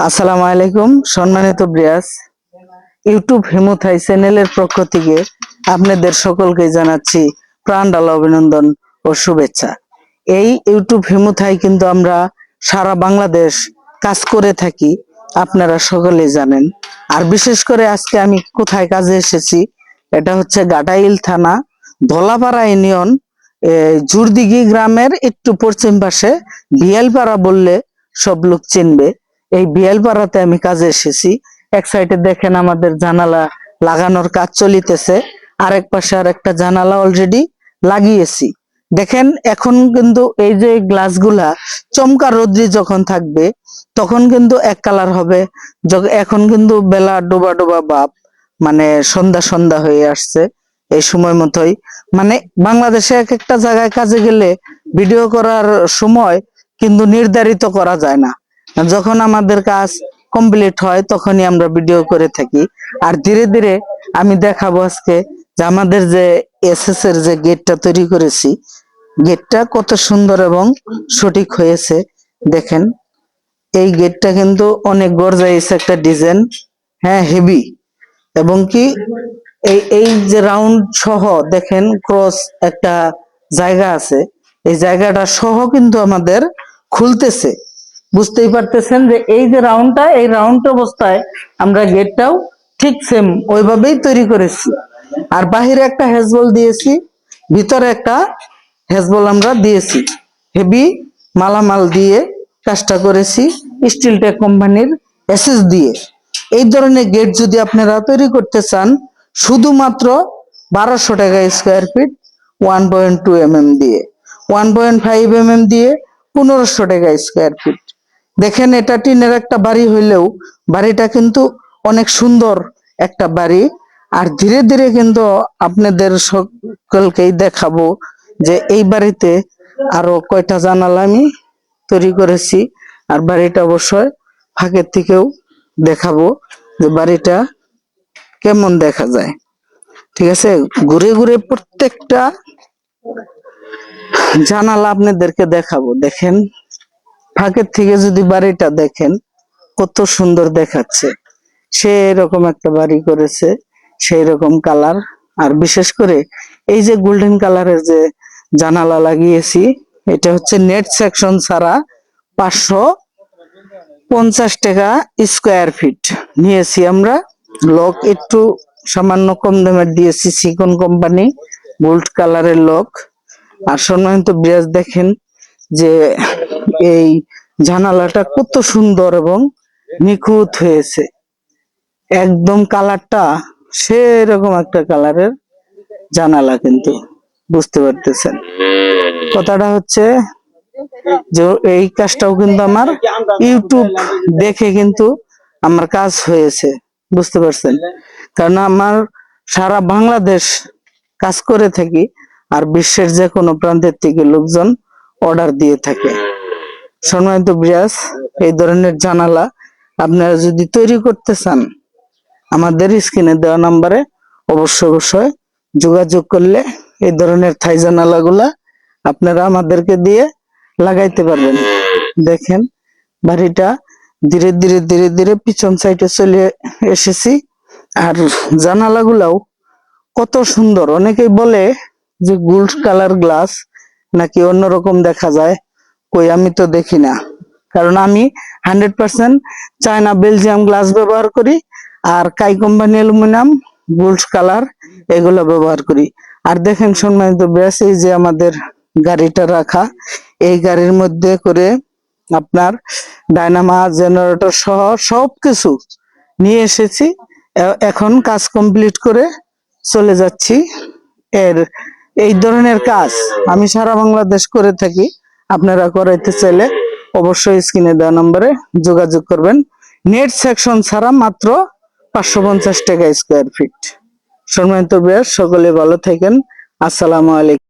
আসসালামু আলাইকুম সম্মানিত ব্রিয়াস। ইউটিউব হিমুথাই চ্যানেলের পক্ষ থেকে আপনাদের সকলকে জানাচ্ছি প্রাণ ঢালা অভিনন্দন ও শুভেচ্ছা। এই ইউটিউব হিমুথাই কিন্তু আমরা সারা বাংলাদেশ কাজ করে থাকি, আপনারা সকলেই জানেন। আর বিশেষ করে আজকে আমি কোথায় কাজে এসেছি, এটা হচ্ছে গাটাইল থানা ধলাপাড়া ইউনিয়ন জুরদিঘি গ্রামের একটু পশ্চিম পাশে বিয়ালপাড়া বললে সব লোক চিনবে। এই বিয়ালপাড়াতে আমি কাজে এসেছি। এক সাইডে দেখেন আমাদের জানালা লাগানোর কাজ চলিতেছে, আরেক পাশে আর একটা জানালা অলরেডি লাগিয়েছি। দেখেন এখন কিন্তু এই যে গ্লাসগুলা চমকা রোদ্রি যখন থাকবে তখন কিন্তু এক কালার হবে। এখন কিন্তু বেলা ডোবা ডোবা ভাব, মানে সন্ধ্যা সন্ধ্যা হয়ে আসছে। এই সময় মতোই মানে বাংলাদেশে এক একটা জায়গায় কাজে গেলে ভিডিও করার সময় কিন্তু নির্ধারিত করা যায় না। যখন আমাদের কাজ কমপ্লিট হয় তখনই আমরা ভিডিও করে থাকি। আর ধীরে ধীরে আমি দেখাবো আজকে যে আমাদের যে এসএস এর যে গেটটা তৈরি করেছি, গেটটা কত সুন্দর এবং সঠিক হয়েছে। দেখেন এই গেটটা কিন্তু অনেক গর্জাইস একটা ডিজাইন, হ্যাঁ হেভি। এবং কি এই এই যে রাউন্ড সহ দেখেন ক্রস একটা জায়গা আছে, এই জায়গাটা সহ কিন্তু আমাদের খুলতেছে। বুঝতেই পারতেছেন যে এই যে রাউন্ডটা, এই রাউন্ড অবস্থায় আমরা গেটটাও ঠিক সেম ওইভাবেই তৈরি করেছি। আর বাহিরে একটা হেজবল দিয়েছি, ভিতরে একটা হেজবল আমরা দিয়েছি। হেভি মালামাল দিয়ে কাজটা করেছি, স্টিলটেক কোম্পানির এসএস দিয়ে। এই ধরনের গেট যদি আপনারা তৈরি করতে চান, শুধুমাত্র 1200 টাকা স্কোয়ার ফিট 1.2 mm দিয়ে, 1.5 mm দিয়ে 1500 টাকা স্কোয়ার ফিট। দেখেন এটা টিনের একটা বাড়ি হইলেও বাড়িটা কিন্তু অনেক সুন্দর একটা বাড়ি। আর ধীরে ধীরে কিন্তু আপনাদের সকলকেই দেখাবো যে এই বাড়িতে আরো কয়টা জানালা আমি তৈরি করেছি। আর বাড়িটা অবশ্যই ফাঁকের থেকেও দেখাবো যে বাড়িটা কেমন দেখা যায়। ঠিক আছে, ঘুরে ঘুরে প্রত্যেকটা জানালা আপনাদেরকে দেখাবো। দেখেন ফাঁকের থেকে যদি বাড়িটা দেখেন কত সুন্দর দেখাচ্ছে। সেই রকম একটা বাড়ি করেছে, সেই রকম কালার। আর বিশেষ করে এই যে গোল্ডেন কালারের যে জানালা লাগিয়েছি, এটা হচ্ছে নেট সেকশন ছাড়া 550 টাকা স্কোয়ার ফিট নিয়েছি আমরা। লক একটু সামান্য কম দামের দিয়েছি, সিকন কোম্পানি গোল্ড কালারের লক। আর সম্মানিত বিরাজ দেখেন যে এই জানালাটা কত সুন্দর এবং নিখুঁত হয়েছে। একদম কালারটা সেরকম একটা কালারের জানালা, কিন্তু বুঝতে পারতেছেন কথাটা হচ্ছে যে এই কাজটাও কিন্তু আমার ইউটিউব দেখে কিন্তু আমার কাজ হয়েছে, বুঝতে পারছেন। কারণ আমার সারা বাংলাদেশ কাজ করে থাকি, আর বিশ্বের যে কোনো প্রান্তের থেকে লোকজন অর্ডার দিয়ে থাকে। সম্মানিত বিয়াস, এই ধরনের জানালা আপনারা যদি তৈরি করতে চান, আমাদের স্ক্রিনে দেওয়া নাম্বারে অবশ্যই যোগাযোগ করলে এই ধরনের থাই জানালা গুলা আপনারা আমাদেরকে দিয়ে লাগাইতে পারবেন। দেখেন বাড়িটা ধীরে ধীরে ধীরে ধীরে পিছন সাইডে চলে এসেছি। আর জানালাগুলাও কত সুন্দর। অনেকেই বলে যে গোল্ড কালার গ্লাস নাকি অন্যরকম দেখা যায়, কই আমি তো দেখি না। কারণ আমি 100% চায়না বেলজিয়াম গ্লাস ব্যবহার করি, আর কাই কোম্পানি অ্যালুমিনিয়াম গোল্ড কালার এগুলো ব্যবহার করি। আর দেখেন সম্মানিত ব্যাস, এই যে আমাদের গাড়িটা রাখা, এই গাড়ির মধ্যে করে আপনার ডায়নামা জেনারেটর সহ সবকিছু নিয়ে এসেছি। এখন কাজ কমপ্লিট করে চলে যাচ্ছি। এর এই ধরনের কাজ আমি সারা বাংলাদেশ করে থাকি। আপনারা করাইতে চাইলে অবশ্যই স্ক্রিনে দেওয়া নম্বরে যোগাযোগ করবেন। নেট সেকশন ছাড়া মাত্র 550 টাকা স্কোয়ার ফিট। সম্মানিত ব্যাস, সকলে ভালো থাকেন। আসসালামু আলাইকুম।